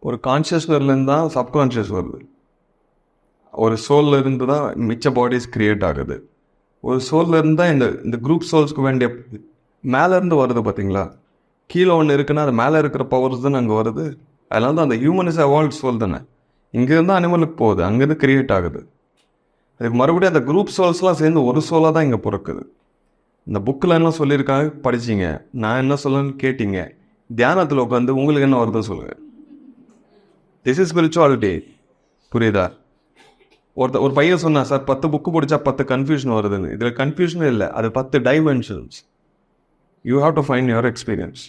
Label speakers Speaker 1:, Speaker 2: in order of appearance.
Speaker 1: ஒரு கான்ஷியஸ்னர்லேருந்து தான் சப்கான்ஷியஸ் வருது. ஒரு சோல்ல இருந்து தான் மிச்ச பாடிஸ் கிரியேட் ஆகுது. ஒரு சோல்ல இருந்து தான் இந்த குரூப் சோல்ஸ்க்கு வேண்டிய மேலேருந்து வருது பார்த்தீங்களா? கீழே ஒன்று இருக்குன்னா அது மேலே இருக்கிற பவர்ஸ் தானே அங்கே வருது. அதனால தான் அந்த ஹியூமன் இஸ் எவால்வ்ட் சோல் தானே. இங்கேருந்து அனிமலுக்கு போகுது, அங்கேருந்து கிரியேட் ஆகுது. அதுக்கு மறுபடியும் அந்த குரூப் சோல்ஸ்லாம் சேர்ந்து ஒரு சோலாக தான் இங்கே பிறக்குது. இந்த புக்கில் என்ன சொல்லியிருக்காங்க படிச்சிங்க, நான் என்ன சொல்லணும்னு கேட்டீங்க, தியானத்தில் உட்காந்து உங்களுக்கு என்ன வருதோ சொல்லுங்கள். This is spirituality. புரியுதா? ஒரு பையன் சொன்னா, சார் 10 புக்கு படித்தா 10 கன்ஃபியூஷன் வருதுன்னு. இதில் கன்ஃபியூஷனே இல்லை, அது 10 dimensions. You have to find your experience.